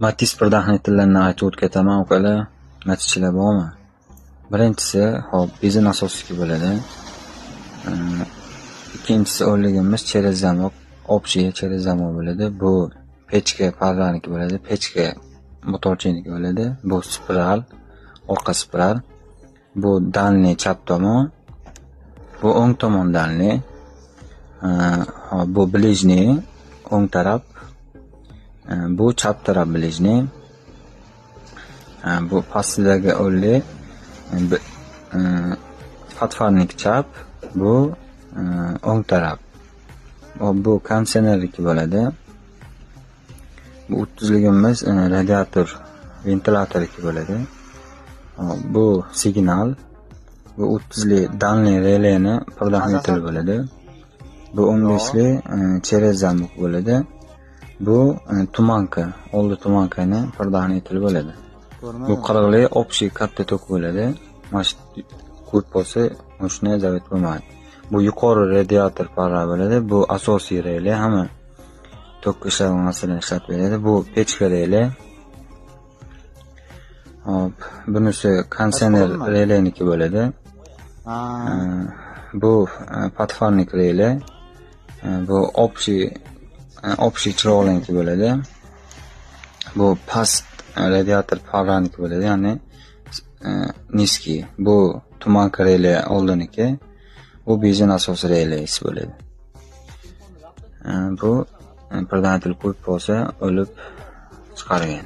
Matiz pardahnitillarni aytib o'tkaman ukalar, natijalar bormi? Birinchisi, hop, benzin asosligi bo'ladi. Ikkinchisi o'rligimiz через zamok, общий через zamok bo'ladi. Bu pechka parraniki bo'ladi, pechka motorchiniki bo'ladi. Bu spiral, orqa spiral. Bu dalniy chap tomon. Bu o'ng tomon dalniy. Bu ближний o'ng taraf. Bu chap taraf ближний. Bu pastdagi o'rlik patfarnik chap, bu o'ng taraf. Bu kondisionerniki bo'ladi. Bu 30ligimiz radiator, ventilyatorniki bo'ladi. Bu signal. Bu 30li dalniy releni pardahnitel bo'ladi. Bu 15li через zamok bo'ladi. Bu tumanka, oldi tumankani pardahnitel bo'ladi. Bu 40li общий katta tok bo'ladi. Mana korpusi shunday zavet bo'lmaydi. Bu yuqori radiator parra bo'ladi. Bu asosiy reli, hamma tok ishlamasini ishlatib beradi. Bu pechka reli. Hop, bunisi kondisioner reliniki bo'ladi. Bu patfarnik reli. Bu общий chiroqniki bo'ladi. Bu past radiator parraniki bo'ladi, ya'ni низкий. Bu tumanka reli oldiniki. Bu benzin asos reli bo'ladi. Bu pardahnitel korpusi o'lib chiqargan.